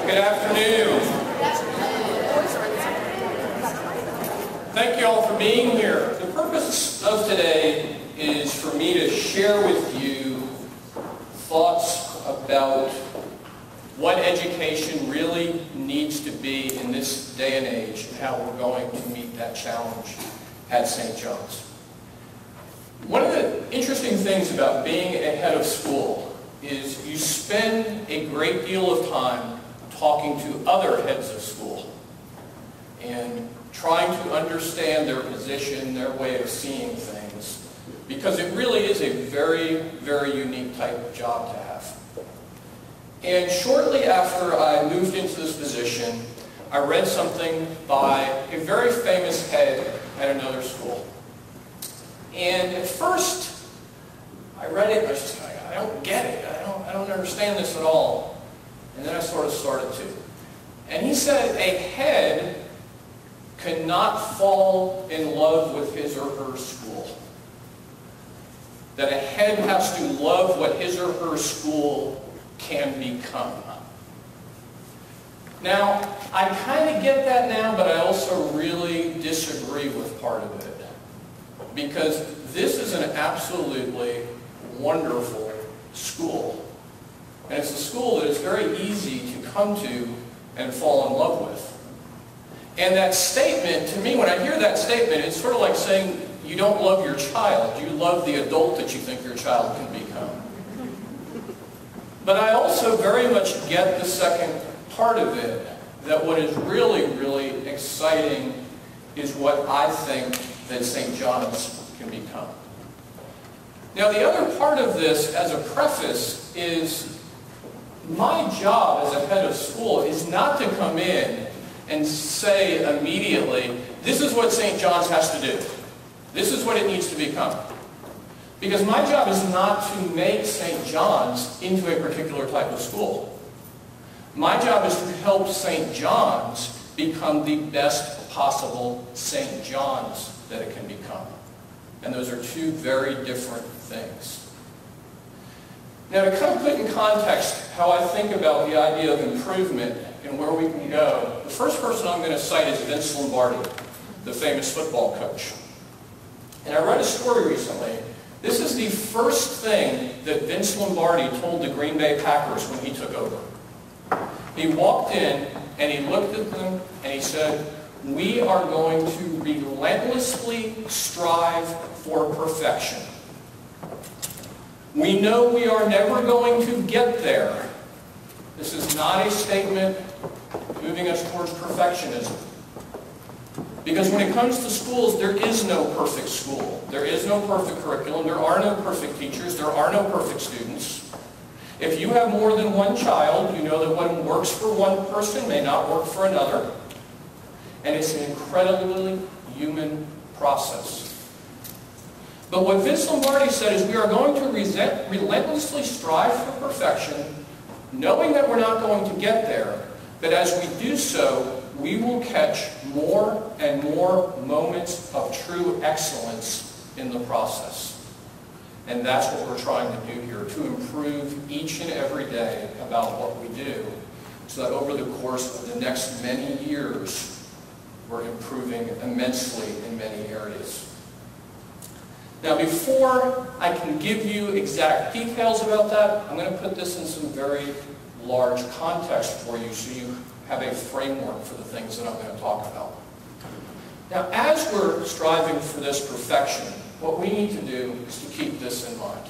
Good afternoon. Thank you all for being here. The purpose of today is for me to share with you thoughts about what education really needs to be in this day and age and how we're going to meet that challenge at St. John's. One of the interesting things about being a head of school is you spend a great deal of time talking to other heads of school and trying to understand their position, their way of seeing things, because it really is a very, very unique type of job to have. And shortly after I moved into this position, I read something by a very famous head at another school. And at first, I read it and I was just like, I don't get it. I don't understand this at all. And then I sort of started to. And he said a head cannot fall in love with his or her school. That a head has to love what his or her school can become. Now, I kind of get that now, but I also really disagree with part of it. Because this is an absolutely wonderful school. And it's a school that is very easy to come to and fall in love with. And that statement, to me, when I hear that statement, it's sort of like saying you don't love your child, you love the adult that you think your child can become. But I also very much get the second part of it, that what is really, really exciting is what I think that St. John's can become. Now, the other part of this, as a preface, is my job as a head of school is not to come in and say immediately, this is what St. John's has to do. This is what it needs to become. Because my job is not to make St. John's into a particular type of school. My job is to help St. John's become the best possible St. John's that it can become. And those are two very different things. Now, to kind of put in context how I think about the idea of improvement and where we can go, the first person I'm going to cite is Vince Lombardi, the famous football coach. And I read a story recently. This is the first thing that Vince Lombardi told the Green Bay Packers when he took over. He walked in and he looked at them and he said, "We are going to relentlessly strive for perfection. We know we are never going to get there. This is not a statement moving us towards perfectionism. Because when it comes to schools, there is no perfect school. There is no perfect curriculum. There are no perfect teachers. There are no perfect students. If you have more than one child, you know that what works for one person may not work for another. And it's an incredibly human process. But what Vince Lombardi said is we are going to relentlessly strive for perfection, knowing that we're not going to get there, but as we do so, we will catch more and more moments of true excellence in the process. And that's what we're trying to do here, to improve each and every day about what we do, so that over the course of the next many years, we're improving immensely in many areas. Now, before I can give you exact details about that, I'm going to put this in some very large context for you so you have a framework for the things that I'm going to talk about. Now, as we're striving for this perfection, what we need to do is to keep this in mind.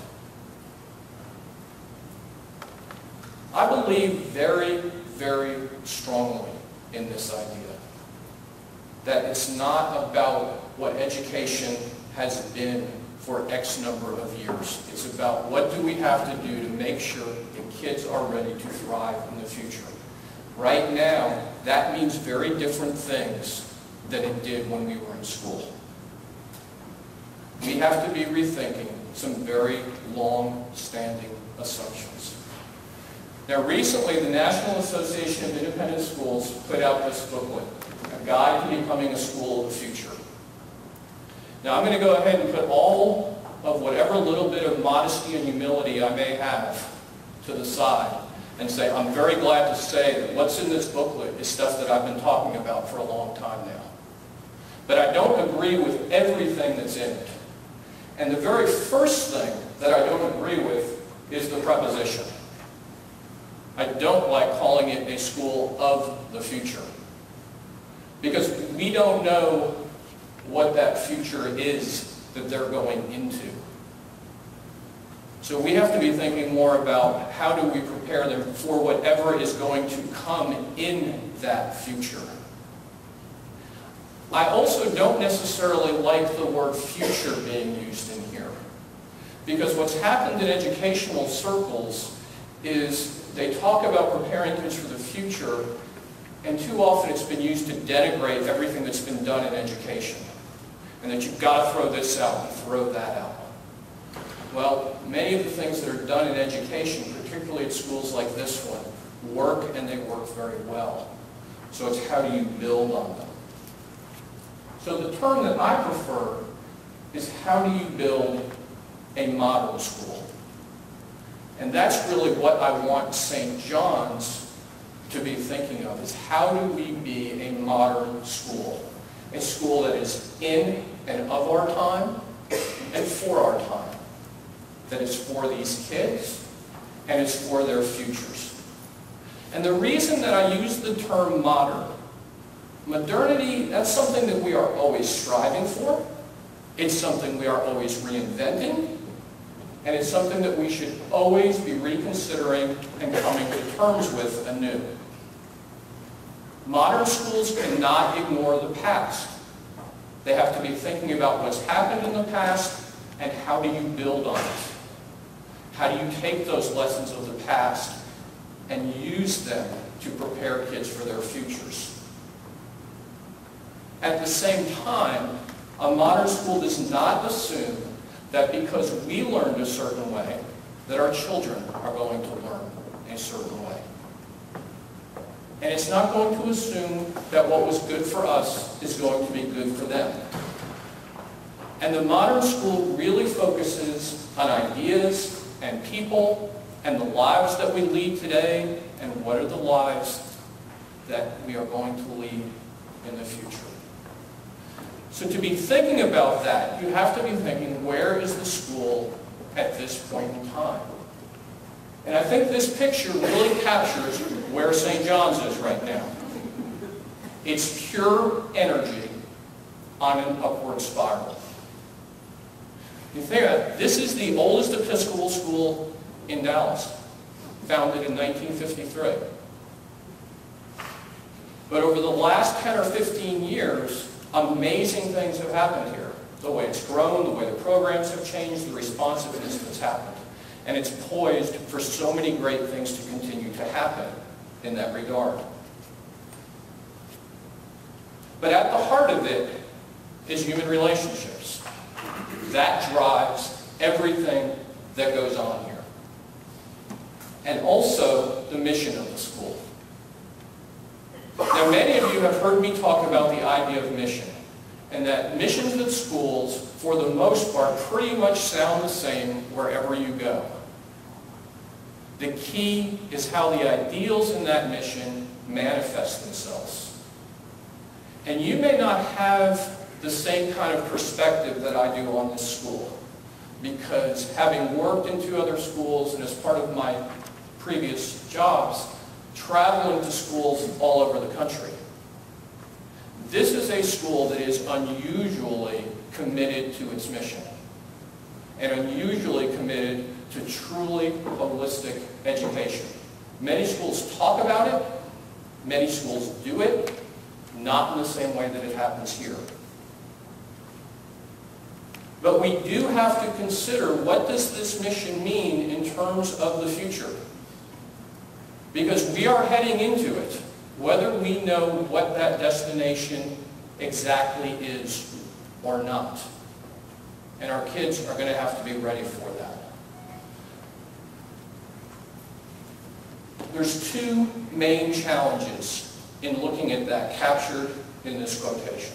I believe very, very strongly in this idea that it's not about what education has been for X number of years. It's about what do we have to do to make sure that kids are ready to thrive in the future. Right now, that means very different things than it did when we were in school. We have to be rethinking some very long-standing assumptions. Now, recently, the National Association of Independent Schools put out this booklet, A Guide to Becoming a School of the Future. Now, I'm going to go ahead and put all of whatever little bit of modesty and humility I may have to the side, and say, I'm very glad to say that what's in this booklet is stuff that I've been talking about for a long time now. But I don't agree with everything that's in it. And the very first thing that I don't agree with is the preposition. I don't like calling it a school of the future. Because we don't know what that future is that they're going into. So we have to be thinking more about how do we prepare them for whatever is going to come in that future. I also don't necessarily like the word future being used in here. Because what's happened in educational circles is they talk about preparing kids for the future, and too often it's been used to denigrate everything that's been done in education. And that you've got to throw this out and throw that out. Well, many of the things that are done in education, particularly at schools like this one, work, and they work very well. So it's how do you build on them? So the term that I prefer is how do you build a modern school? And that's really what I want St. John's to be thinking of, is how do we be a modern school? A school that is in and of our time and for our time. That is for these kids and is for their futures. And the reason that I use the term modern, modernity, that's something that we are always striving for. It's something we are always reinventing. And it's something that we should always be reconsidering and coming to terms with anew. Modern schools cannot ignore the past. They have to be thinking about what's happened in the past and how do you build on it. How do you take those lessons of the past and use them to prepare kids for their futures? At the same time, a modern school does not assume that because we learned a certain way, that our children are going to learn a certain way. And it's not going to assume that what was good for us is going to be good for them. And the modern school really focuses on ideas and people and the lives that we lead today and what are the lives that we are going to lead in the future. So to be thinking about that, you have to be thinking, where is the school at this point in time? And I think this picture really captures where St. John's is right now. It's pure energy on an upward spiral. You think about it, this is the oldest Episcopal school in Dallas, founded in 1953. But over the last 10 or 15 years, amazing things have happened here. The way it's grown, the way the programs have changed, the responsiveness that's happened. And it's poised for so many great things to continue to happen in that regard. But at the heart of it is human relationships. That drives everything that goes on here. And also the mission of the school. Now, many of you have heard me talk about the idea of mission, and that missions at schools, for the most part, pretty much sound the same wherever you go. The key is how the ideals in that mission manifest themselves. And you may not have the same kind of perspective that I do on this school, because having worked in 2 other schools and as part of my previous jobs, traveling to schools all over the country. This is a school that is unusually committed to its mission and unusually committed to truly holistic education. Many schools talk about it, many schools do it, not in the same way that it happens here. But we do have to consider, what does this mission mean in terms of the future? Because we are heading into it, whether we know what that destination exactly is or not. And our kids are going to have to be ready for that. There's 2 main challenges in looking at that captured in this quotation.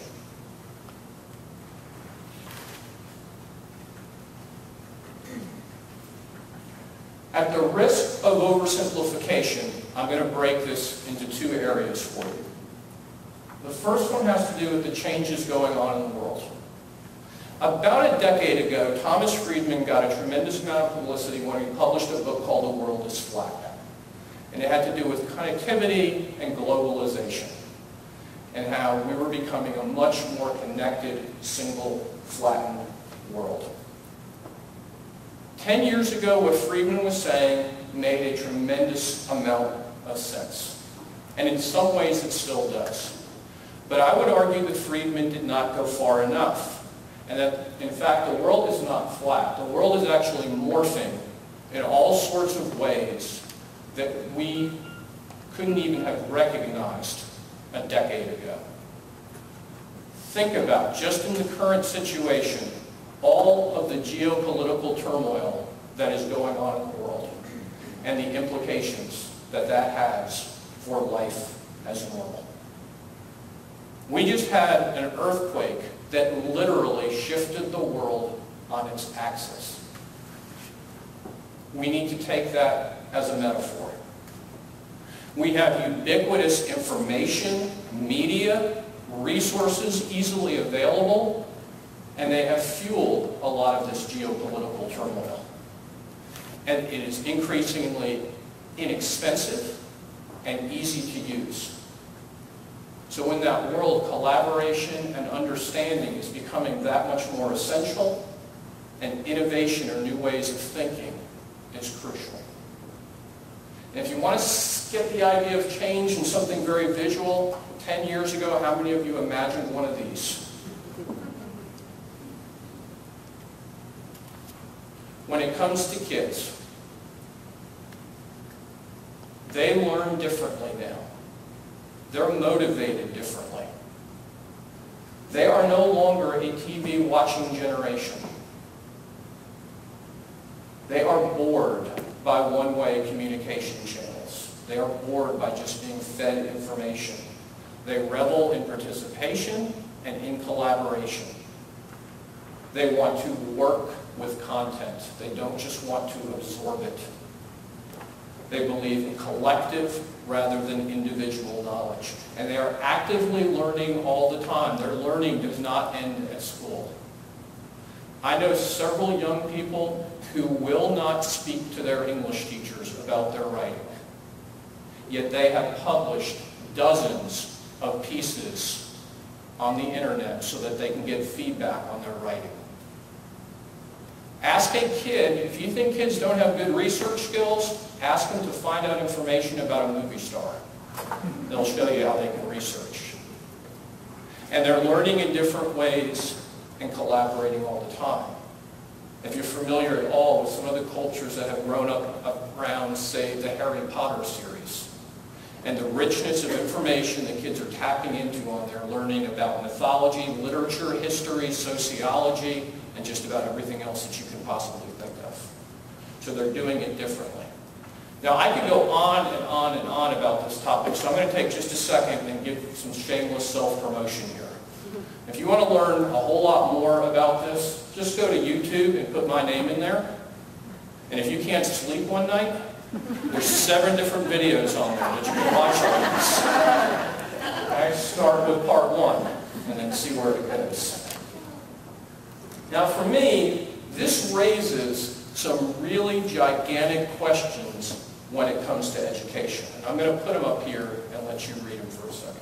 At the risk of oversimplification, I'm going to break this into two areas for you. The first one has to do with the changes going on in the world. About a decade ago, Thomas Friedman got a tremendous amount of publicity when he published a book called The World is Flat. And it had to do with connectivity and globalization, and how we were becoming a much more connected, single, flattened world. 10 years ago, what Friedman was saying made a tremendous amount of sense. And in some ways, it still does. But I would argue that Friedman did not go far enough. And that, in fact, the world is not flat. The world is actually morphing in all sorts of ways that we couldn't even have recognized a decade ago. Think about, just in the current situation, all of the geopolitical turmoil that is going on in the world and the implications that that has for life as normal. We just had an earthquake that literally shifted the world on its axis. We need to take that as a metaphor. We have ubiquitous information, media, resources easily available, and they have fueled a lot of this geopolitical turmoil. And it is increasingly inexpensive and easy to use. So in that world, collaboration and understanding is becoming that much more essential, and innovation or new ways of thinking is crucial. And if you want to get the idea of change in something very visual, 10 years ago, how many of you imagined one of these? When it comes to kids, they learn differently now. They're motivated differently. They are no longer a TV watching generation. They are bored by one-way communication channels. They are bored by just being fed information. They revel in participation and in collaboration. They want to work with content. They don't just want to absorb it. They believe in collective rather than individual knowledge. And they are actively learning all the time. Their learning does not end at school. I know several young people who will not speak to their English teachers about their writing. Yet they have published dozens of pieces on the internet so that they can get feedback on their writing. Ask a kid, if you think kids don't have good research skills, ask them to find out information about a movie star. They'll show you how they can research. And they're learning in different ways and collaborating all the time. If you're familiar at all with some of the cultures that have grown up around, say, the Harry Potter series, and the richness of information that kids are tapping into on there, learning about mythology, literature, history, sociology, and just about everything else that you can possibly think of. So they're doing it differently. Now, I could go on and on and on about this topic, so I'm going to take just a second and give some shameless self-promotion here. If you want to learn a whole lot more about this, just go to YouTube and put my name in there. And if you can't sleep one night, there's 7 different videos on there that you can watch on this. I start with part 1 and then see where it goes. Now for me, this raises some really gigantic questions when it comes to education. And I'm going to put them up here and let you read them for a second.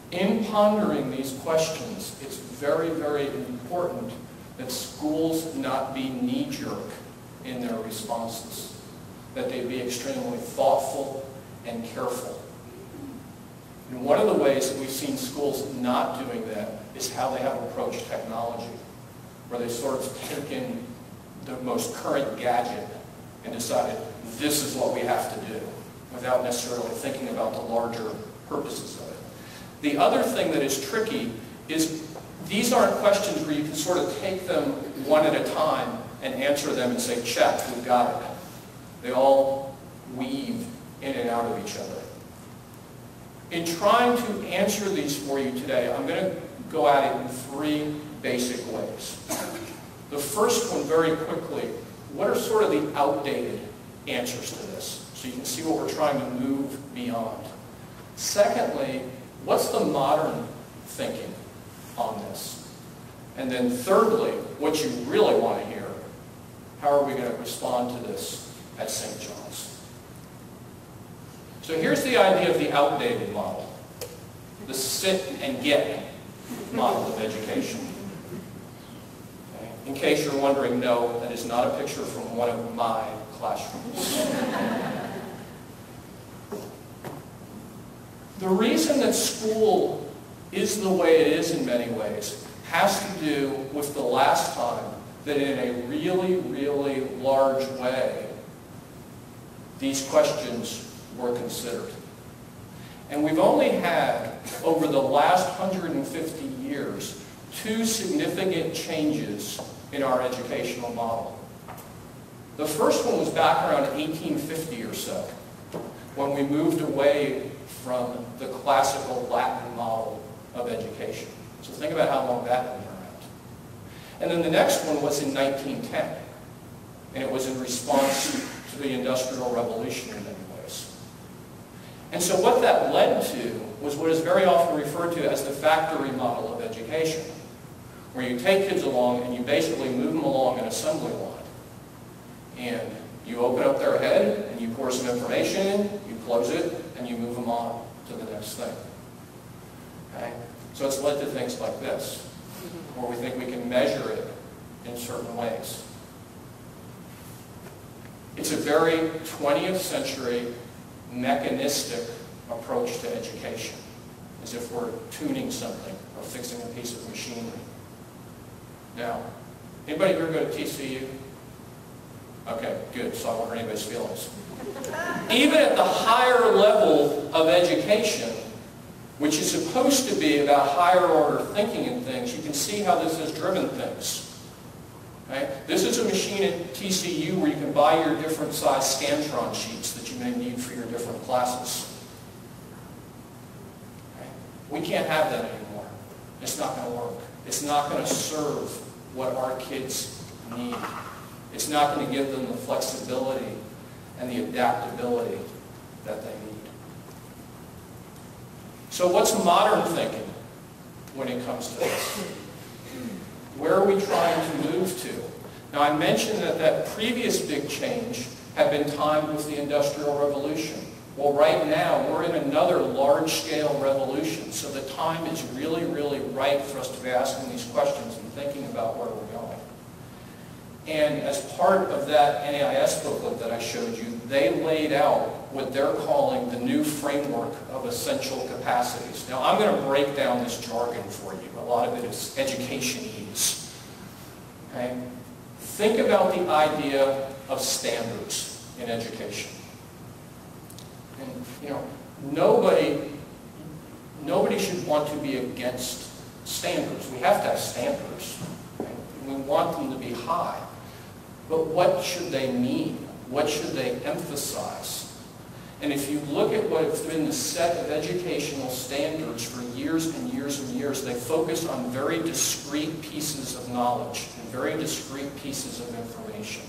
In pondering these questions, it's very, very important that schools not be knee-jerk in their responses, that they be extremely thoughtful and careful. And one of the ways that we've seen schools not doing that is how they have approached technology, where they sort of taken the most current gadget and decided this is what we have to do, without necessarily thinking about the larger purposes of it. The other thing that is tricky is these aren't questions where you can sort of take them one at a time and answer them and say, check, we've got it. They all weave in and out of each other. In trying to answer these for you today, I'm going to go at it in three basic ways. The first one, very quickly, what are sort of the outdated answers to this? So you can see what we're trying to move beyond. Secondly, what's the modern thinking on this? And then thirdly, what you really want to hear, how are we going to respond to this at St. John's? So here's the idea of the outdated model, the sit and get model of education. Okay? In case you're wondering, no, that is not a picture from one of my classrooms. The reason that school is the way it is in many ways has to do with the last time that in a really, really large way these questions were considered. And we've only had, over the last 150 years, two significant changes in our educational model. The first one was back around 1850 or so, when we moved away from the classical Latin model of education. So think about how long that had been around. And then the next one was in 1910, and it was in response to the Industrial Revolution in many ways. And so what that led to was what is very often referred to as the factory model of education, where you take kids along and you basically move them along an assembly line. And you open up their head and you pour some information in, you close it, and you move them on to the next thing. Okay? So it's led to things like this, where we think we can measure it in certain ways. It's a very 20th century mechanistic approach to education, as if we're tuning something or fixing a piece of machinery. Now, anybody here go to TCU? Okay, good, so I won't hurt anybody's feelings. Even at the higher level of education, which is supposed to be about higher order thinking and things, you can see how this has driven things. Okay? This is a machine at TCU where you can buy your different size Scantron sheets that you may need for your different classes. Okay? We can't have that anymore. It's not going to work. It's not going to serve what our kids need. It's not going to give them the flexibility and the adaptability that they need. So what's modern thinking when it comes to this? Where are we trying to move to? Now I mentioned that that previous big change had been timed with the Industrial Revolution. Well, right now we're in another large-scale revolution, so the time is really, really right for us to be asking these questions and thinking about where we're going. And as part of that NAIS booklet that I showed you, they laid out what they're calling the new framework of essential capacities. Now, I'm going to break down this jargon for you. A lot of it is educationese. Okay? Think about the idea of standards in education. And, you know, nobody should want to be against standards. We have to have standards. Right? We want them to be high. But what should they mean? What should they emphasize? And if you look at what's been the set of educational standards for years and years and years, they focus on very discrete pieces of knowledge and very discrete pieces of information,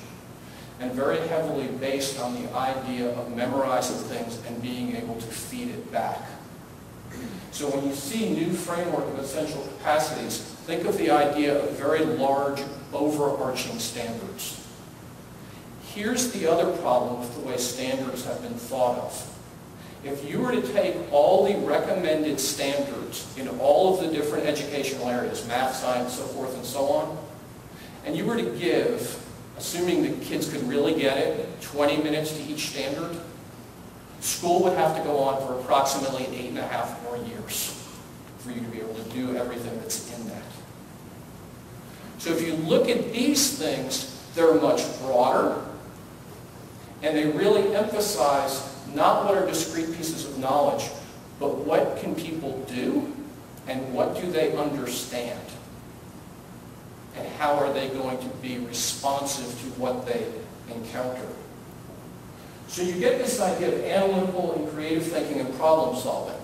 and very heavily based on the idea of memorizing things and being able to feed it back. So when you see new framework of essential capacities, think of the idea of very large, overarching standards. Here's the other problem with the way standards have been thought of. If you were to take all the recommended standards in all of the different educational areas, math, science, so forth and so on, and you were to give, assuming the kids could really get it, 20 minutes to each standard, school would have to go on for approximately 8.5 more years for you to be able to do everything that's in that. So if you look at these things, they're much broader, and they really emphasize not what are discrete pieces of knowledge, but what can people do and what do they understand? And how are they going to be responsive to what they encounter? So you get this idea of analytical and creative thinking and problem solving.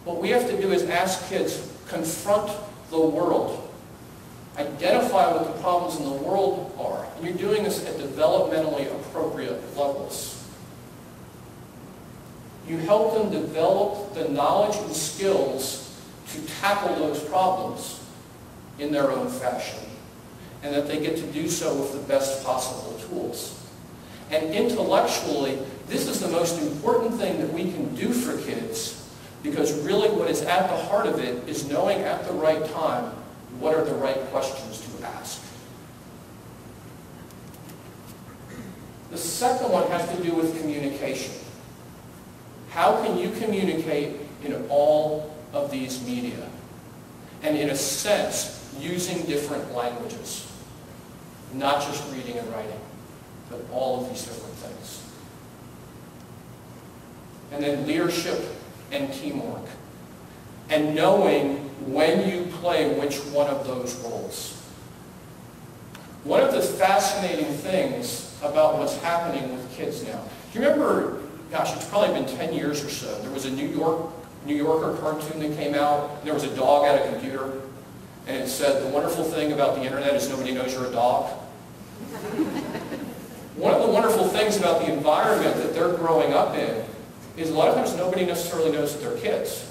What we have to do is ask kids, confront the world. Identify what the problems in the world are. And you're doing this at developmentally appropriate levels. You help them develop the knowledge and skills to tackle those problems in their own fashion, and that they get to do so with the best possible tools. And intellectually, this is the most important thing that we can do for kids, because really what is at the heart of it is knowing at the right time what are the right questions to ask. The second one has to do with communication. How can you communicate in all of these media? And in a sense, using different languages. Not just reading and writing, but all of these different things. And then leadership and teamwork. And knowing when you play which one of those roles. One of the fascinating things about what's happening with kids now. Do you remember, gosh, it's probably been 10 years or so, there was a New Yorker cartoon that came out, and there was a dog at a computer, and it said, the wonderful thing about the internet is nobody knows you're a dog. One of the wonderful things about the environment that they're growing up in is a lot of times nobody necessarily knows that they're kids.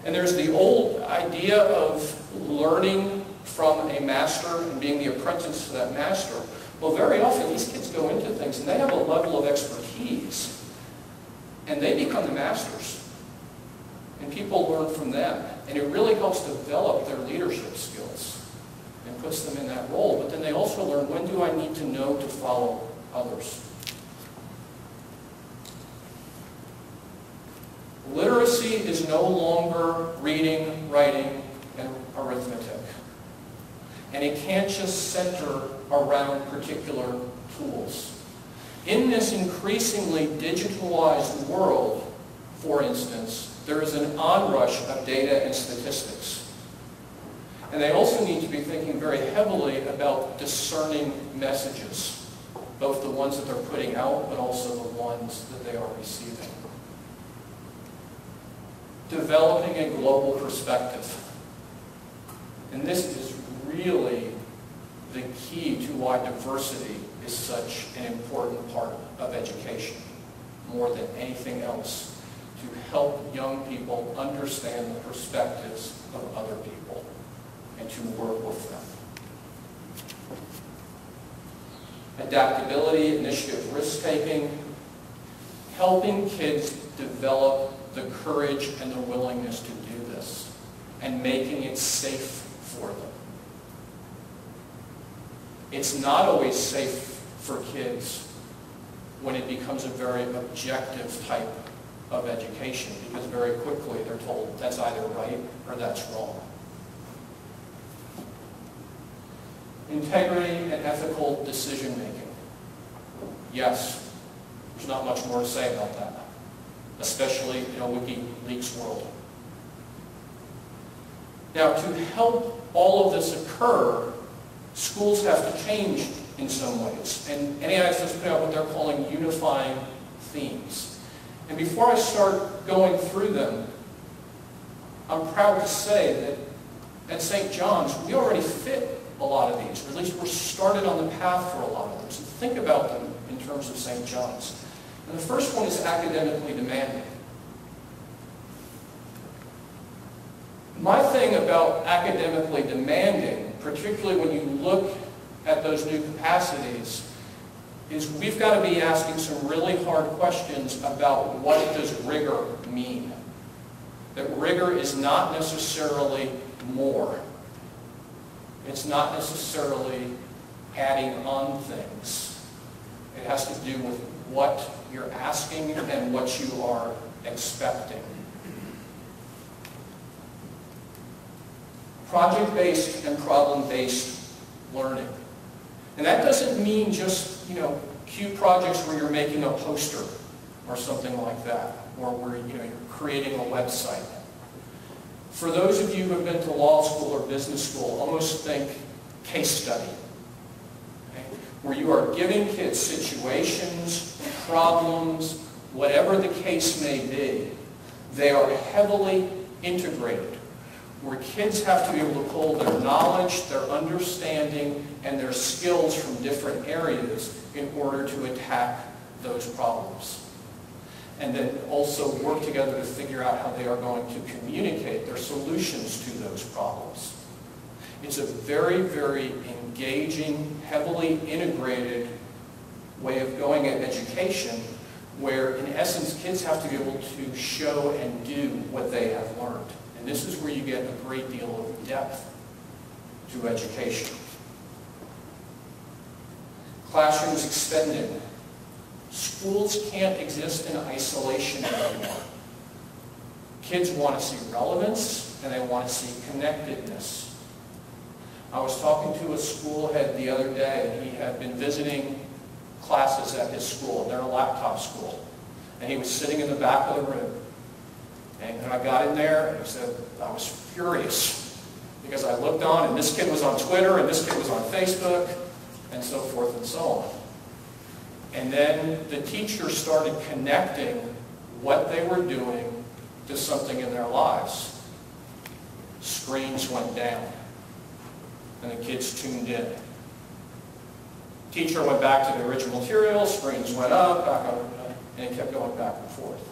And there's the old idea of learning from a master and being the apprentice to that master. Well, very often these kids go into things and they have a level of expertise, and they become the masters. And people learn from them. And it really helps develop their leadership skills and puts them in that role. But then they also learn, when do I need to know to follow others? Literacy is no longer reading, writing, and arithmetic. And it can't just center around particular tools. In this increasingly digitalized world, for instance, there is an onrush of data and statistics. And they also need to be thinking very heavily about discerning messages, both the ones that they're putting out, but also the ones that they are receiving. Developing a global perspective. And this is really the key to why diversity is such an important part of education, more than anything else, to help young people understand the perspectives of other people and to work with them. Adaptability, initiative, risk-taking, helping kids develop the courage and the willingness to do this, and making it safe for them. It's not always safe for kids when it becomes a very objective type of education, because very quickly they're told that's either right or that's wrong. Integrity and ethical decision making. Yes, there's not much more to say about that, especially in a WikiLeaks world. Now, to help all of this occur, schools have to change in some ways. And NAIS has put out what they're calling unifying themes. And before I start going through them, I'm proud to say that at St. John's, we already fit a lot of these, or at least we're started on the path for a lot of them. So think about them in terms of St. John's. And the first one is academically demanding. My thing about academically demanding, particularly when you look at those new capacities, is we've got to be asking some really hard questions about what does rigor mean. That rigor is not necessarily more. It's not necessarily adding on things. It has to do with what you're asking and what you are expecting. Project-based and problem-based learning. And that doesn't mean just, cute projects where you're making a poster. or something like that, or where you're creating a website. For those of you who have been to law school or business school, almost think case study, okay? Where you are giving kids situations, problems, whatever the case may be. They are heavily integrated, where kids have to be able to pull their knowledge, their understanding, and their skills from different areas in order to attack those problems. And then also work together to figure out how they are going to communicate their solutions to those problems. It's a very, very engaging, heavily integrated way of going at education, where in essence kids have to be able to show and do what they have learned. And this is where you get a great deal of depth to education. Classrooms extended. Schools can't exist in isolation anymore. Kids want to see relevance and they want to see connectedness. I was talking to a school head the other day, and he had been visiting classes at his school. They're a laptop school. And he was sitting in the back of the room. And when I got in there, he said, I was furious because I looked on and this kid was on Twitter and this kid was on Facebook and so forth and so on. And then the teacher started connecting what they were doing to something in their lives. Screens went down and the kids tuned in. Teacher went back to the original material, screens went up, back up, and it kept going back and forth.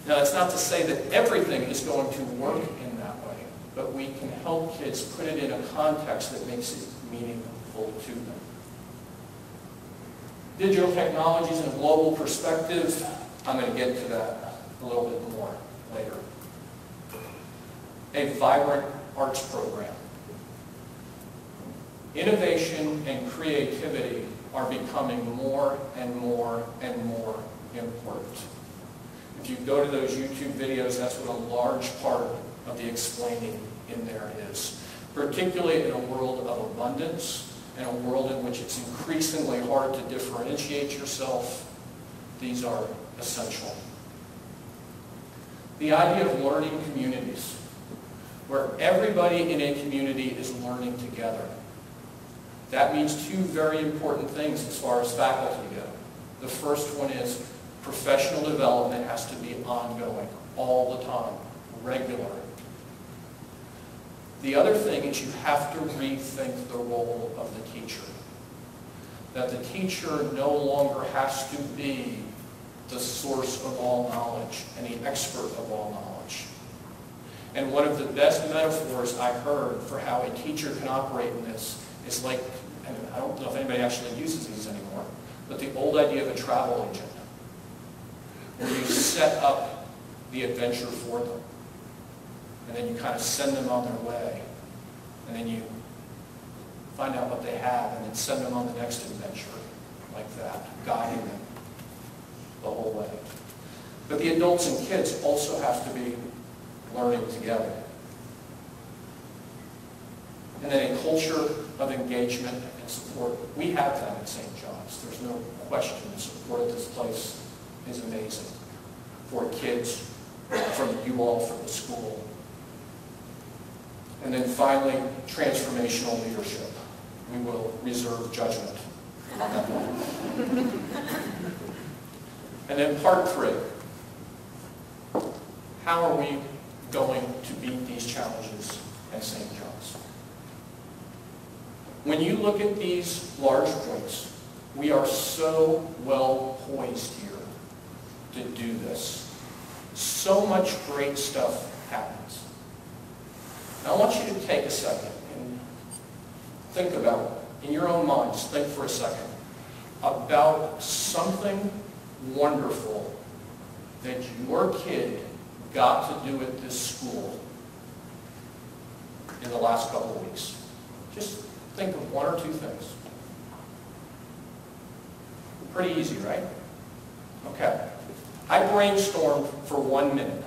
Now, that's not to say that everything is going to work in that way, but we can help kids put it in a context that makes it meaningful to them. Digital technologies in a global perspective, I'm going to get to that a little bit more later. A vibrant arts program. Innovation and creativity are becoming more and more and more important. If you go to those YouTube videos, that's what a large part of the explaining in there is. Particularly in a world of abundance, in a world in which it's increasingly hard to differentiate yourself, these are essential. The idea of learning communities, where everybody in a community is learning together. That means two very important things as far as faculty go. The first one is professional development has to be ongoing, all the time, regular. The other thing is you have to rethink the role of the teacher. That the teacher no longer has to be the source of all knowledge and the expert of all knowledge. And one of the best metaphors I heard for how a teacher can operate in this is like, and I don't know if anybody actually uses these anymore, but the old idea of a travel agent, where you set up the adventure for them, and then you kind of send them on their way, and then you find out what they have, and then send them on the next adventure, like that, guiding them the whole way. But the adults and kids also have to be learning together. And then a culture of engagement and support. We have that at St. John's. There's no question. The support at this place is amazing for kids, from you all, from the school. And then finally, transformational leadership. We will reserve judgment on that one. And then part 3. How are we going to beat these challenges at St. John's? When you look at these large points, we are so well poised here to do this. So much great stuff happens. Now I want you to take a second and think about, in your own minds, think for a second about something wonderful that your kid got to do at this school in the last couple of weeks. Just think of one or two things. Pretty easy, right? Okay. I brainstormed for 1 minute.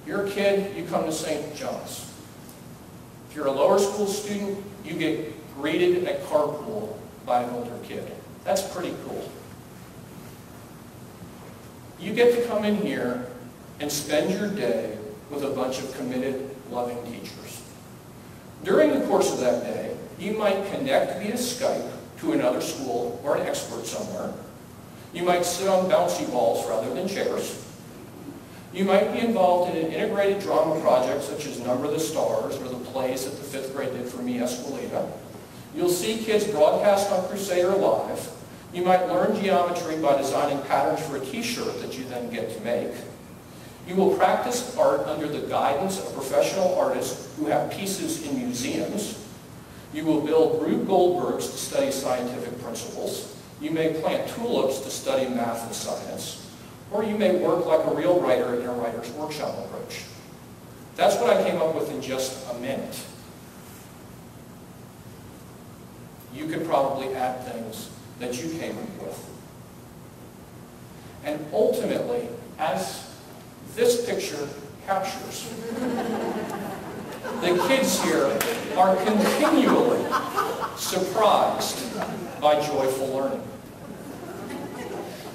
You're a kid, you come to St. John's. If you're a lower school student, you get greeted at carpool by an older kid. That's pretty cool. You get to come in here and spend your day with a bunch of committed, loving teachers. During the course of that day, you might connect via Skype to another school or an expert somewhere. You might sit on bouncy balls rather than chairs. You might be involved in an integrated drama project such as Number the Stars or the plays that the 5th grade did for me, Esquilita. You'll see kids broadcast on Crusader Live. You might learn geometry by designing patterns for a t-shirt that you then get to make. You will practice art under the guidance of professional artists who have pieces in museums. You will build Rube Goldbergs to study scientific principles. You may plant tulips to study math and science. Or you may work like a real writer in a writer's workshop approach. That's what I came up with in just a minute. You could probably add things that you came up with. And ultimately, as this picture captures, the kids here are continually surprised by joyful learning.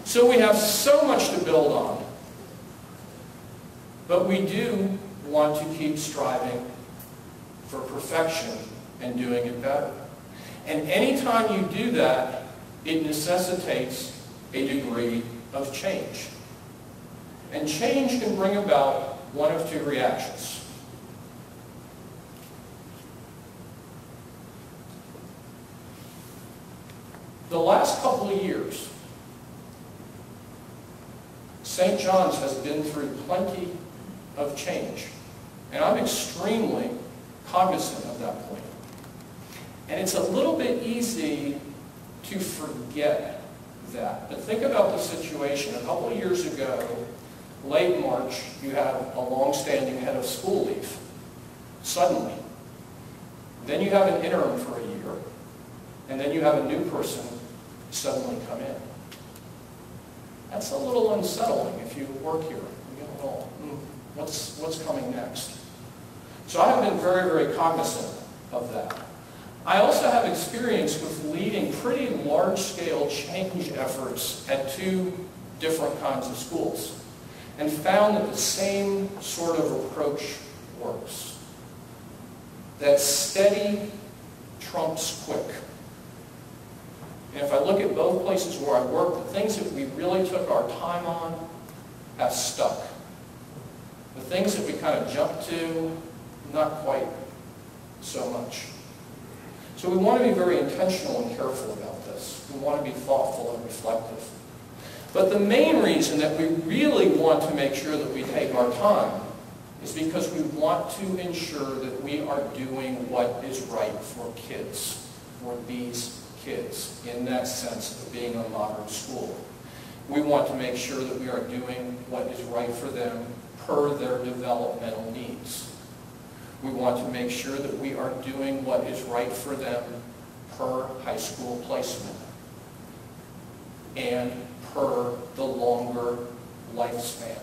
So we have so much to build on, but we do want to keep striving for perfection and doing it better. And anytime you do that, it necessitates a degree of change. And change can bring about one of two reactions. The last couple of years, St. John's has been through plenty of change, and I'm extremely cognizant of that point. And it's a little bit easy to forget that. But think about the situation. A couple of years ago, late March, you have a long-standing head of school leave, suddenly. Then you have an interim for a year, and then you have a new person suddenly come in. That's a little unsettling if you work here. You get a little, what's coming next? So I have been very, very cognizant of that. I also have experience with leading pretty large-scale change efforts at 2 different kinds of schools, and found that the same sort of approach works. That steady trumps quick. And if I look at both places where I work, the things that we really took our time on have stuck. The things that we kind of jumped to, not quite so much. So we want to be very intentional and careful about this. We want to be thoughtful and reflective. But the main reason that we really want to make sure that we take our time is because we want to ensure that we are doing what is right for kids, for these kids, in that sense of being a modern school. We want to make sure that we are doing what is right for them per their developmental needs. We want to make sure that we are doing what is right for them per high school placement and per the longer lifespan,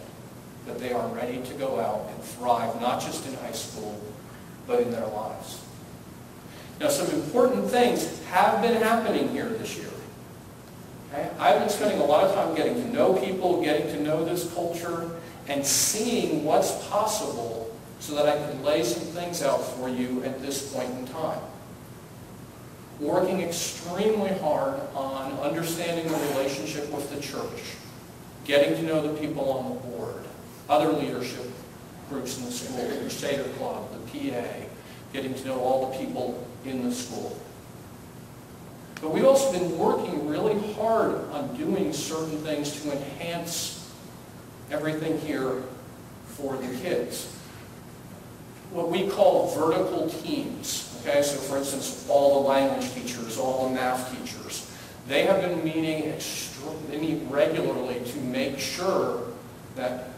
that they are ready to go out and thrive, not just in high school, but in their lives. Now, some important things have been happening here this year. Okay? I've been spending a lot of time getting to know people, getting to know this culture, and seeing what's possible so that I can lay some things out for you at this point in time. Working extremely hard on understanding the relationship with the church, getting to know the people on the board, other leadership groups in the school, the Crusader Club, the PA, getting to know all the people in the school. But we've also been working really hard on doing certain things to enhance everything here for the kids. What we call vertical teams. Okay, so for instance, all the language teachers, all the math teachers, they have been meeting regularly to make sure that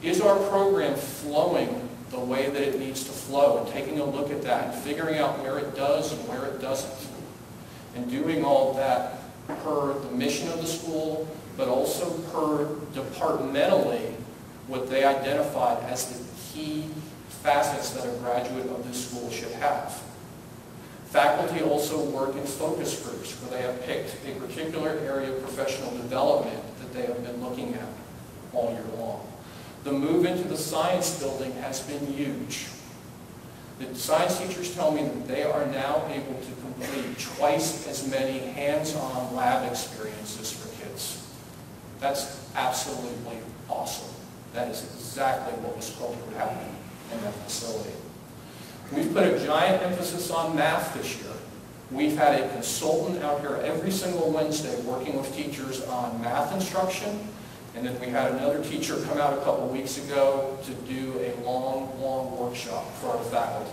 is our program flowing the way that it needs to flow, and taking a look at that and figuring out where it does and where it doesn't. And doing all of that per the mission of the school, but also per departmentally what they identified as the key facets that a graduate of this school should have. Faculty also work in focus groups where they have picked a particular area of professional development that they have been looking at. all year long. The move into the science building has been huge. The science teachers tell me that they are now able to complete twice as many hands-on lab experiences for kids. That's absolutely awesome. That is exactly what was hoped would happen in that facility. We've put a giant emphasis on math this year. We've had a consultant out here every single Wednesday working with teachers on math instruction, and then we had another teacher come out a couple weeks ago to do a long workshop for our faculty.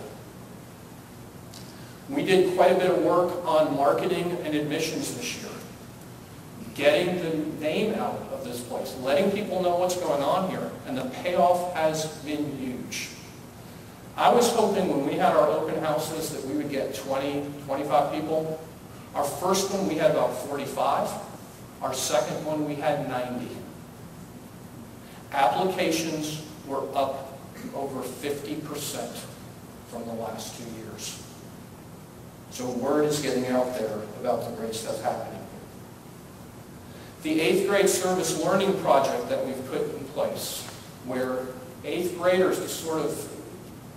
We did quite a bit of work on marketing and admissions this year, getting the name out of this place, letting people know what's going on here, and the payoff has been huge. I was hoping when we had our open houses that we would get 20, 25 people. Our first one we had about 45. Our second one we had 90. Applications were up over 50% from the last 2 years. So word is getting out there about the great stuff happening. The 8th grade service learning project that we've put in place, where 8th graders, to sort of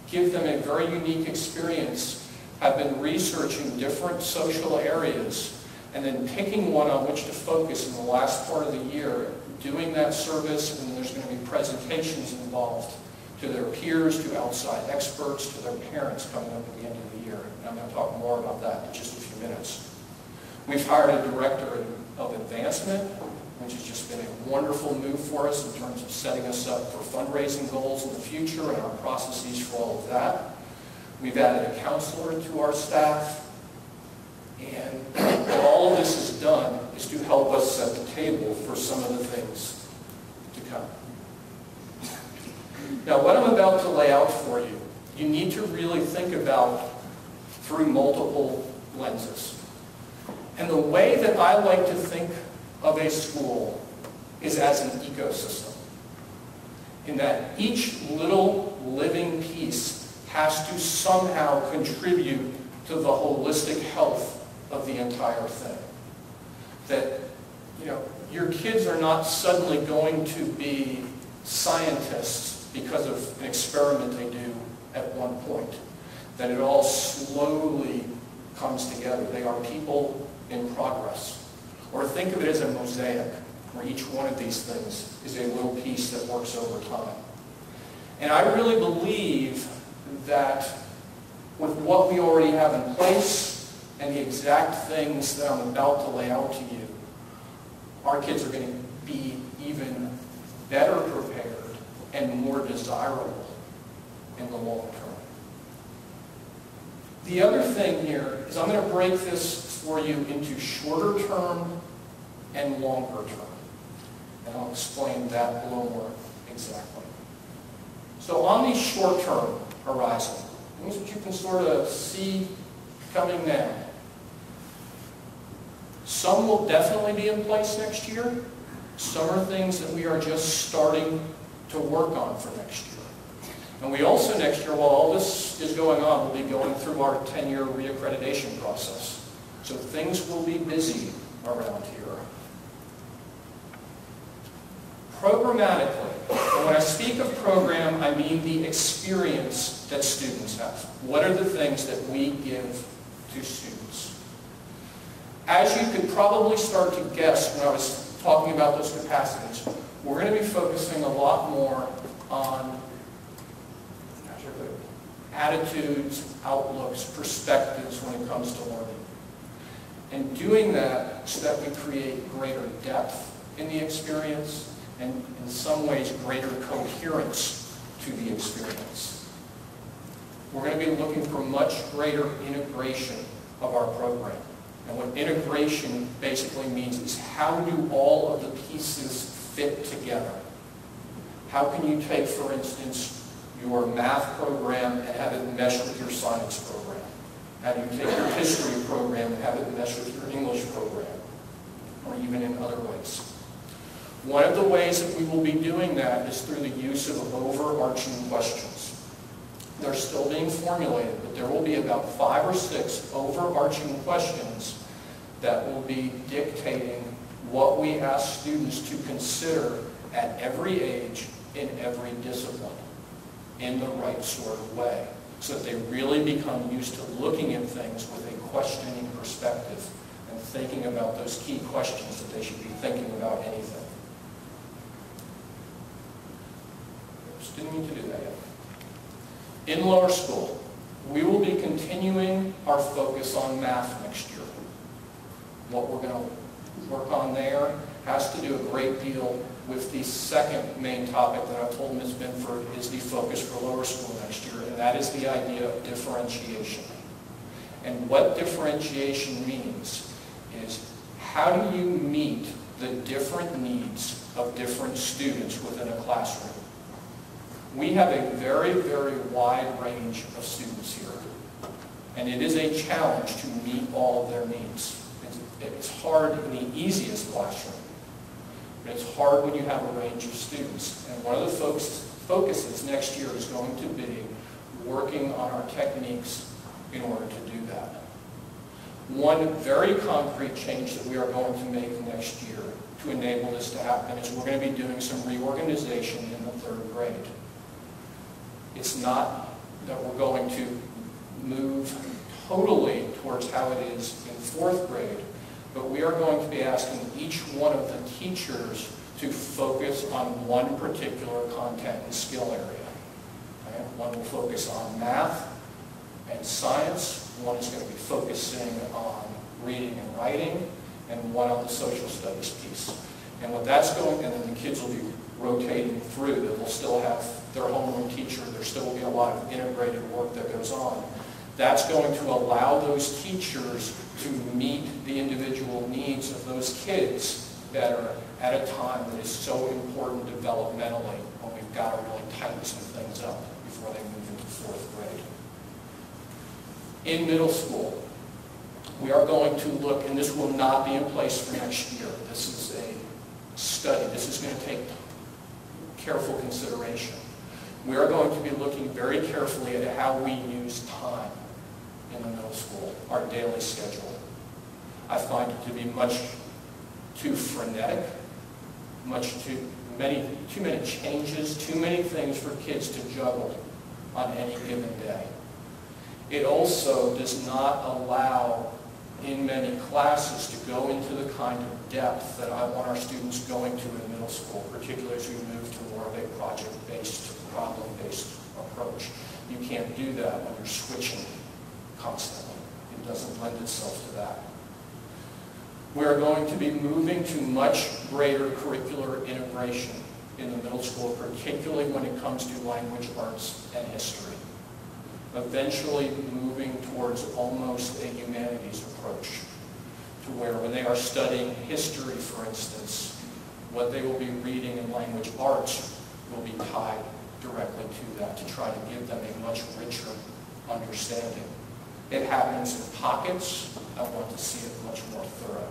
give them a very unique experience, have been researching different social areas and then picking one on which to focus in the last part of the year, doing that service, and then there's going to be presentations involved to their peers, to outside experts, to their parents coming up at the end of the year. And I'm going to talk more about that in just a few minutes. We've hired a director of advancement, which has just been a wonderful move for us in terms of setting us up for fundraising goals in the future and our processes for all of that. We've added a counselor to our staff, and what all of this has done is to help us set the table for some of the things to come. Now, what I'm about to lay out for you, you need to really think about through multiple lenses. And the way that I like to think of a school is as an ecosystem, in that each little living piece has to somehow contribute to the holistic health of the entire thing. That, your kids are not suddenly going to be scientists because of an experiment they do at one point. That it all slowly comes together. They are people in progress. Or think of it as a mosaic, where each one of these things is a little piece that works over time. And I really believe that with what we already have in place and the exact things that I'm about to lay out to you, our kids are going to be even better prepared and more desirable in the long term. The other thing here is I'm going to break this for you into shorter term and longer term. And I'll explain that a little more exactly. So on the short-term horizon, things that you can sort of see coming now. Some will definitely be in place next year. Some are things that we are just starting to work on for next year. And we also next year, while all this is going on, we'll be going through our 10-year reaccreditation process. So things will be busy around here. Programmatically, and when I speak of program, I mean the experience that students have. What are the things that we give to students? As you could probably start to guess when I was talking about those capacities, we're going to be focusing a lot more on attitudes, outlooks, perspectives when it comes to learning. And doing that so that we create greater depth in the experience and in some ways greater coherence to the experience. We're going to be looking for much greater integration of our program. And what integration basically means is how do all of the pieces fit together? How can you take, for instance, your math program and have it mesh with your science program? How do you take your history program and have it mesh with your English program? Or even in other ways. One of the ways that we will be doing that is through the use of overarching questions. They're still being formulated, but there will be about 5 or 6 overarching questions that will be dictating what we ask students to consider at every age in every discipline in the right sort of way, so that they really become used to looking at things with a questioning perspective and thinking about those key questions that they should be thinking about anything. Oops, didn't mean to do that yet. In lower school, we will be continuing our focus on math next year. What we're going to work on there has to do a great deal with the second main topic that I've told Ms. Binford is the focus for lower school next year, and that is the idea of differentiation. And what differentiation means is, how do you meet the different needs of different students within a classroom? We have a very, very wide range of students here, and it is a challenge to meet all of their needs. It's hard in the easiest classroom, but it's hard when you have a range of students. And one of the focuses next year is going to be working on our techniques in order to do that. One very concrete change that we are going to make next year to enable this to happen is we're going to be doing some reorganization in the third grade. It's not that we're going to move totally towards how it is in fourth grade, but we are going to be asking each one of the teachers to focus on one particular content and skill area. Okay? One will focus on math and science, one is going to be focusing on reading and writing, and one on the social studies piece. And what that's going, and then the kids will be rotating through, that will still have their homeroom teacher, there still will be a lot of integrated work that goes on. That's going to allow those teachers to meet the individual needs of those kids better at a time that is so important developmentally, when we've got to really tighten some things up before they move into fourth grade. In middle school, we are going to look, and this will not be in place for next year. This is a study. This is going to take careful consideration. We are going to be looking very carefully at how we use time in the middle school, our daily schedule. I find it to be much too frenetic, too many changes, too many things for kids to juggle on any given day. It also does not allow in many classes to go into the kind of depth that I want our students going to in middle school, particularly as we move to more of a project-based, problem-based approach. You can't do that when you're switching constantly. It doesn't lend itself to that. We are going to be moving to much greater curricular integration in the middle school, particularly when it comes to language arts and history. Eventually moving towards almost a humanities approach, to where when they are studying history, for instance, what they will be reading in language arts will be tied directly to that, to try to give them a much richer understanding. It happens in pockets. I want to see it much more thorough.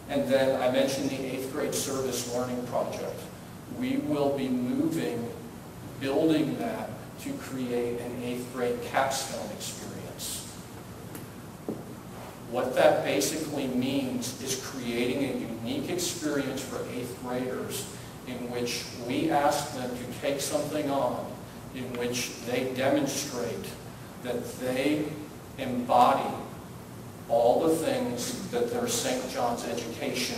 And then I mentioned the 8th grade service learning project. We will be building that to create an 8th grade capstone experience. What that basically means is creating a unique experience for 8th graders in which we ask them to take something on in which they demonstrate that they embody all the things that their St. John's education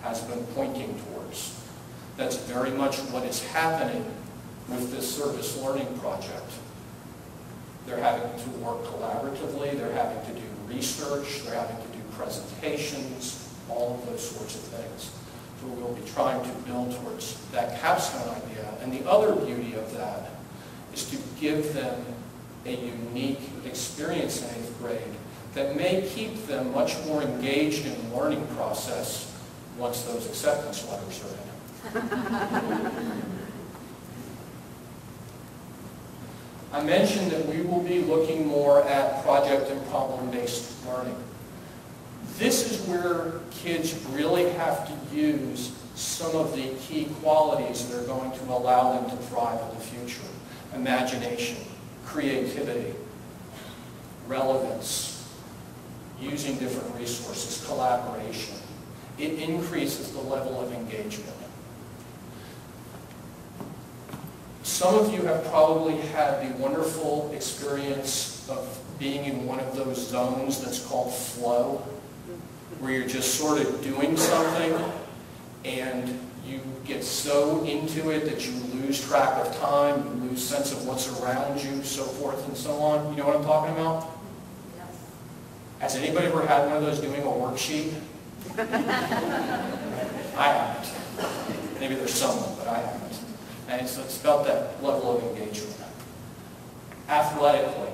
has been pointing towards. That's very much what is happening with this service learning project. They're having to work collaboratively, they're having to do research, they're having to do presentations, all of those sorts of things. So we'll be trying to build towards that capstone idea. And the other beauty of that is to give them a unique experience in 8th grade that may keep them much more engaged in the learning process once those acceptance letters are in. I mentioned that we will be looking more at project and problem-based learning. This is where kids really have to use some of the key qualities that are going to allow them to thrive in the future. Imagination, creativity, relevance, using different resources, collaboration. it increases the level of engagement. Some of you have probably had the wonderful experience of being in one of those zones that's called flow, where you're just sort of doing something and you get so into it that you lose track of time, you lose sense of what's around you, so forth and so on. You know what I'm talking about? Yes. Has anybody ever had one of those doing a worksheet? I haven't. Maybe there's someone, but I haven't. And so it's about that level of engagement. Athletically,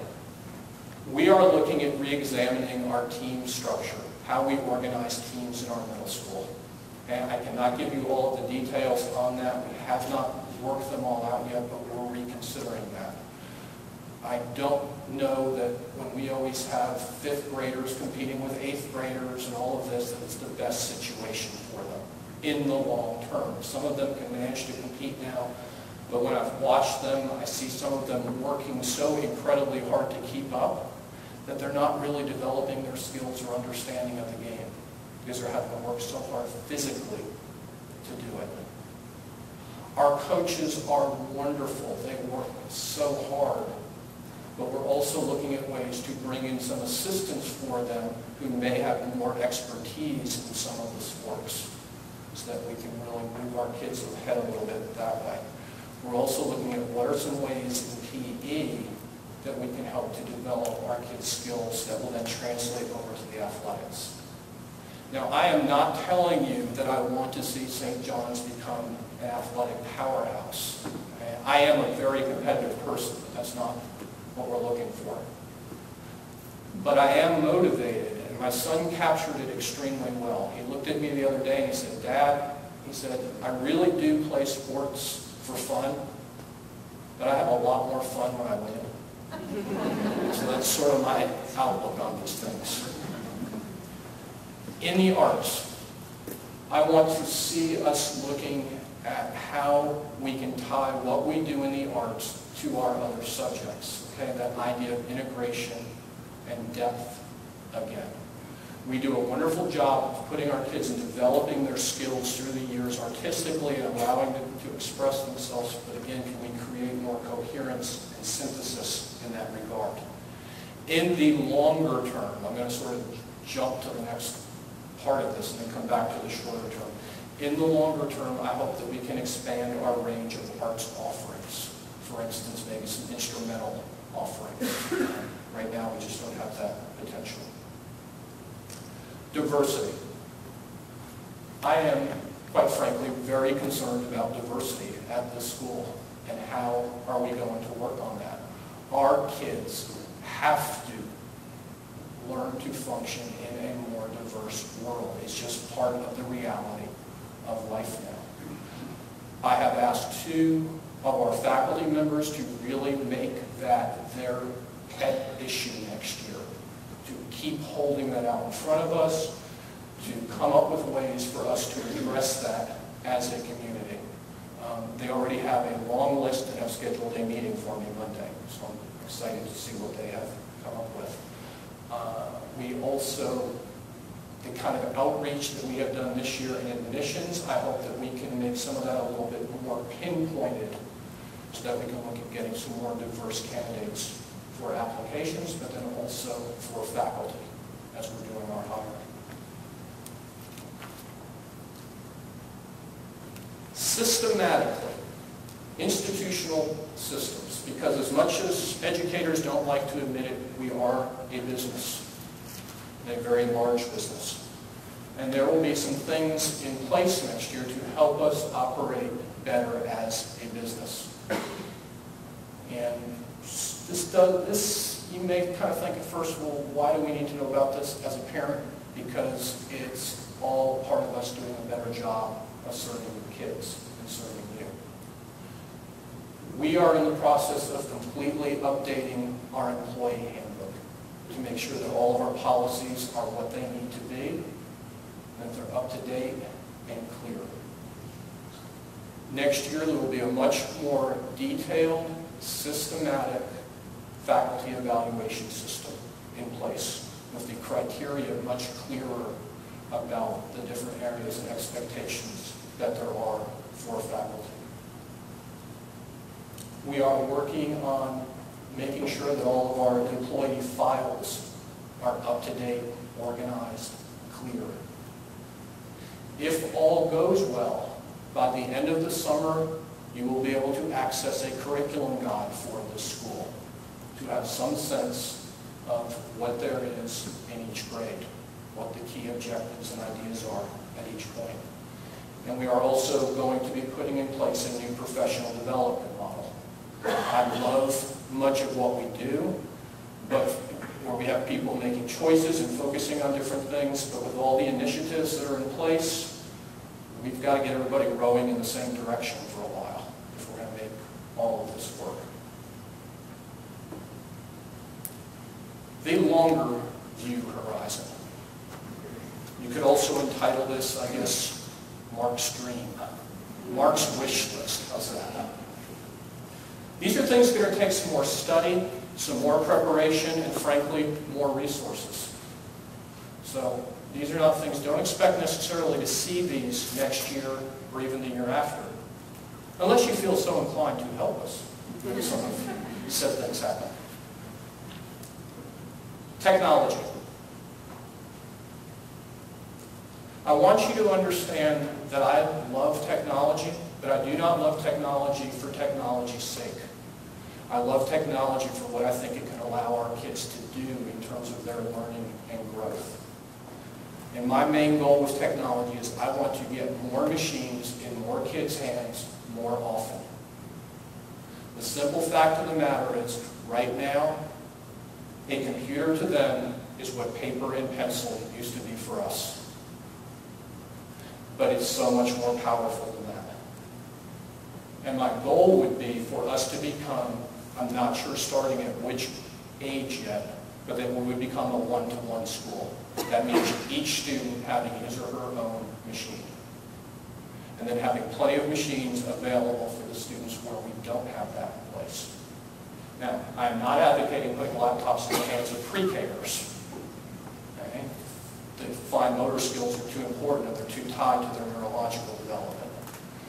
we are looking at re-examining our team structure, how we organize teams in our middle school. And I cannot give you all of the details on that. We have not worked them all out yet, but we're reconsidering that. I don't know that when we always have 5th graders competing with 8th graders and all of this, that it's the best situation for them in the long term. Some of them can manage to compete now, but when I've watched them, I see some of them working so incredibly hard to keep up that they're not really developing their skills or understanding of the game because they're having to work so hard physically to do it. Our coaches are wonderful. They work so hard. But we're also looking at ways to bring in some assistance for them who may have more expertise in some of the sports so that we can really move our kids ahead a little bit that way. We're also looking at what are some ways in PE that we can help to develop our kids' skills that will then translate over to the athletics. Now, I am not telling you that I want to see St. John's become an athletic powerhouse. I am a very competitive person, but that's not what we're looking for. But I am motivated, and my son captured it extremely well. He looked at me the other day and he said, "Dad," he said, "I really do play sports for fun, but I have a lot more fun when I win." So that's sort of my outlook on these things. In the arts, I want to see us looking at how we can tie what we do in the arts to our other subjects. Okay, that idea of integration and depth again. We do a wonderful job of putting our kids and developing their skills through the years artistically and allowing them to express themselves, but again, can we create more coherence and synthesis in that regard? In the longer term, I'm going to sort of jump to the next part of this and then come back to the shorter term. In the longer term, I hope that we can expand our range of arts offerings. For instance, maybe some instrumental offerings. Right now, we just don't have that potential. Diversity. I am, quite frankly, very concerned about diversity at this school and how are we going to work on that. Our kids have to learn to function in a more diverse world. It's just part of the reality of life now. I have asked 2 of our faculty members to really make that their pet issue next year, to keep holding that out in front of us, to come up with ways for us to address that as a community. They already have a long list and have scheduled a meeting for me Monday, so I'm excited to see what they have come up with. We also, the kind of outreach that we have done this year in admissions, I hope that we can make some of that a little bit more pinpointed so that we can look at getting some more diverse candidates for applications, but then also for faculty as we're doing our hiring. Systematically, institutional systems, because as much as educators don't like to admit it, we are a business, a very large business. And there will be some things in place next year to help us operate better as a business. And this, you may kind of think at first, well, why do we need to know about this as a parent? Because it's all part of us doing a better job of serving the kids and serving you. We are in the process of completely updating our employee handbook to make sure that all of our policies are what they need to be, and that they're up to date and clear. Next year, there will be a much more detailed, systematic faculty evaluation system in place with the criteria much clearer about the different areas and expectations that there are for faculty. We are working on making sure that all of our employee files are up to date, organized, clear. If all goes well, by the end of the summer, you will be able to access a curriculum guide for this school to have some sense of what there is in each grade, what the key objectives and ideas are at each point. And we are also going to be putting in place a new professional development model. I love much of what we do, but where we have people making choices and focusing on different things, but with all the initiatives that are in place, we've got to get everybody rowing in the same direction for a while if we're going to make all of this work. The longer view horizon. You could also entitle this, I guess, Mark's dream. Mark's wish list. How's that? These are things that are going to take some more study, some more preparation, and frankly, more resources. So these are not things, don't expect necessarily to see these next year or even the year after, unless you feel so inclined to help us with some of these set things happen. Technology. I want you to understand that I love technology, but I do not love technology for technology's sake. I love technology for what I think it can allow our kids to do in terms of their learning and growth. And my main goal with technology is I want to get more machines in more kids' hands more often. The simple fact of the matter is, right now, a computer to them is what paper and pencil used to be for us. But it's so much more powerful than that. And my goal would be for us to become, I'm not sure starting at which age yet, but that we would become a one-to-one school. That means each student having his or her own machine. And then having plenty of machines available for the students where we don't have that in place. Now, I am not advocating putting laptops in the hands of pre-Kers. Okay? The fine motor skills are too important and they're too tied to their neurological development.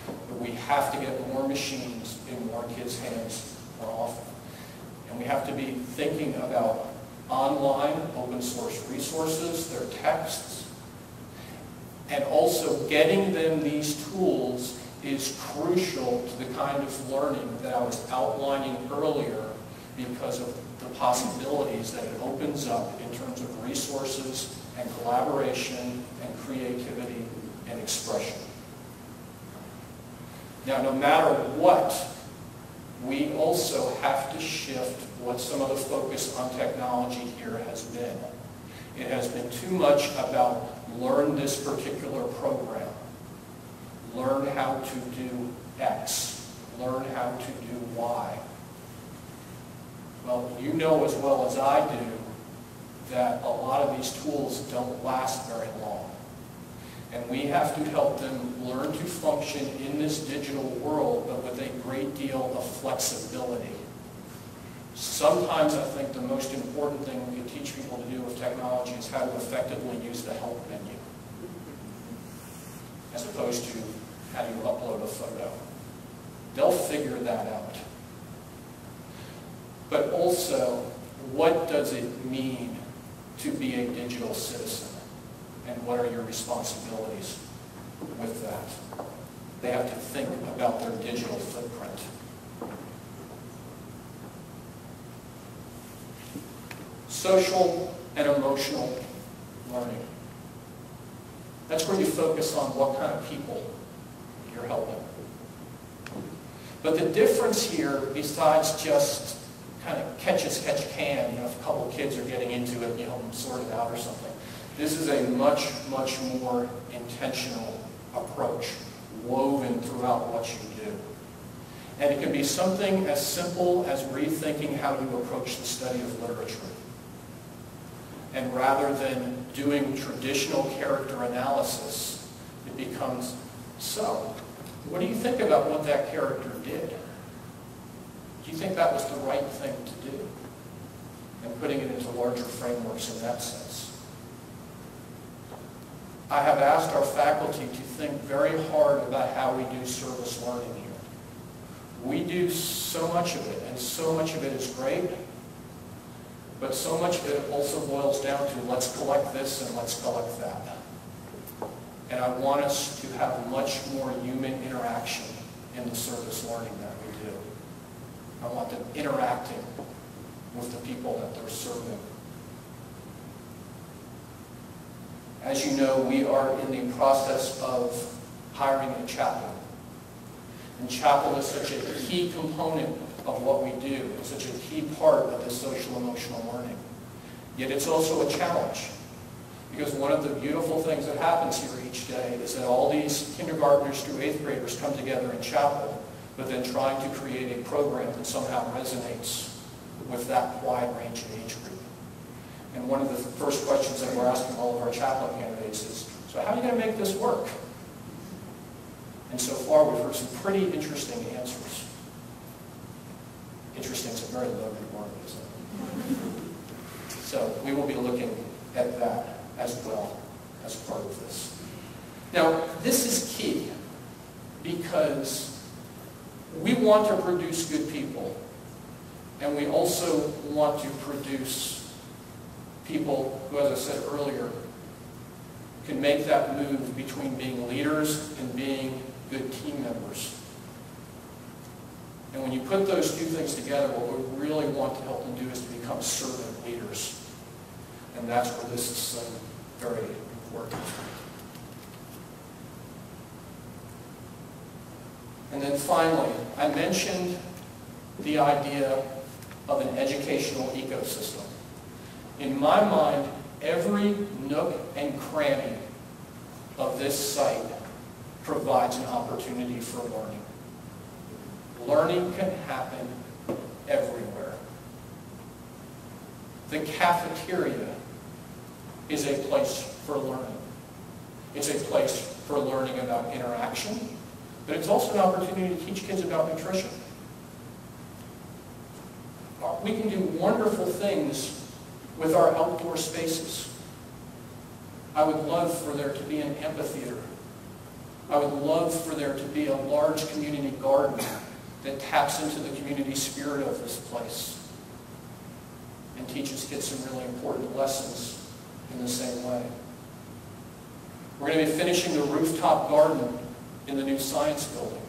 But we have to get more machines in more kids' hands more often. And we have to be thinking about online, open source resources, their texts, and also getting them these tools is crucial to the kind of learning that I was outlining earlier because of the possibilities that it opens up in terms of resources and collaboration and creativity and expression. Now, no matter what, we also have to shift what some of the focus on technology here has been. It has been too much about learn this particular program, learn how to do X, learn how to do Y. Well, you know as well as I do that a lot of these tools don't last very long. And we have to help them learn to function in this digital world, but with a great deal of flexibility. Sometimes I think the most important thing we can teach people to do with technology is how to effectively use the help menu, as opposed to how do you upload a photo. They'll figure that out. But also, what does it mean to be a digital citizen? And what are your responsibilities with that? They have to think about their digital footprint. Social and emotional learning. That's where you focus on what kind of people you're helping. But the difference here, besides just kind of catch as catch can, if a couple of kids are getting into it, sort it out or something. This is a much, much more intentional approach, woven throughout what you do. And it can be something as simple as rethinking how you approach the study of literature. And rather than doing traditional character analysis, it becomes, so, what do you think about what that character did? Do you think that was the right thing to do? And putting it into larger frameworks in that sense. I have asked our faculty to think very hard about how we do service learning here. We do so much of it, and so much of it is great, but so much of it also boils down to let's collect this and let's collect that. And I want us to have much more human interaction in the service learning that we do. I want them interacting with the people that they're serving. As you know, we are in the process of hiring a chaplain. And chapel is such a key component of what we do. It's such a key part of the social emotional learning. Yet it's also a challenge. Because one of the beautiful things that happens here each day is that all these kindergartners through 8th graders come together in chapel, but then trying to create a program that somehow resonates with that wide range of age group. And one of the first questions that we're asking all of our chaplain candidates is, so how are you going to make this work? And so far we've heard some pretty interesting answers. Interesting is a very loaded word, isn't it? So we will be looking at that as well as part of this. Now, this is key because we want to produce good people, and we also want to produce people who, as I said earlier, can make that move between being leaders and being good team members. And when you put those two things together, what we really want to help them do is to become servant leaders. And that's where this is so very important. And then finally, I mentioned the idea of an educational ecosystem. In my mind, every nook and cranny of this site provides an opportunity for learning. Learning can happen everywhere. The cafeteria is a place for learning. It's a place for learning about interaction, but it's also an opportunity to teach kids about nutrition. We can do wonderful things with our outdoor spaces. I would love for there to be an amphitheater. I would love for there to be a large community garden that taps into the community spirit of this place and teaches kids some really important lessons in the same way. We're going to be finishing the rooftop garden in the new science building.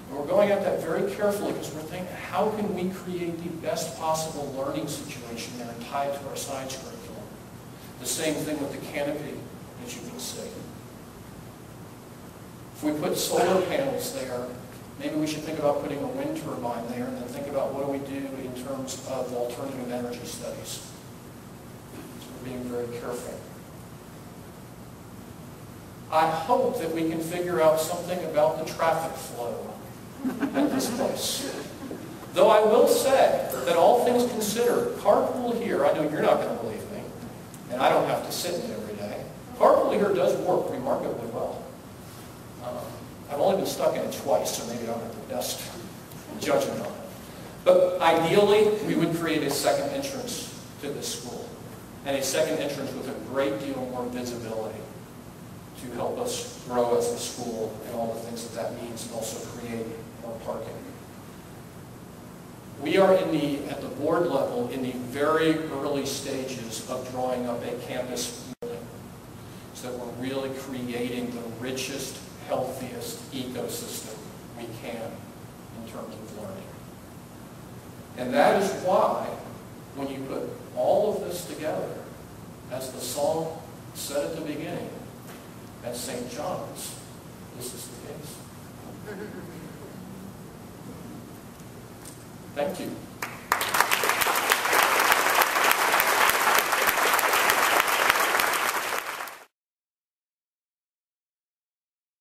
And we're going at that very carefully because we're thinking, how can we create the best possible learning situation there and tie it to our science curriculum? The same thing with the canopy, as you can see. If we put solar panels there, maybe we should think about putting a wind turbine there and then think about what do we do in terms of alternative energy studies. So we're being very careful. I hope that we can figure out something about the traffic flow at this place. Though I will say that all things considered, carpool here, I know you're not going to believe me, and I don't have to sit in it every day. Carpool here does work remarkably well. I've only been stuck in it twice, so maybe I don't have the best judgment on it. But ideally, we would create a second entrance to this school, and a second entrance with a great deal more visibility to help us grow as a school and all the things that that means, and also create more parking. We are at the board level in the very early stages of drawing up a campus building so that we're really creating the richest, healthiest ecosystem we can in terms of learning. And that is why, when you put all of this together, as the song said at the beginning, at St. John's, this is the case. Thank you.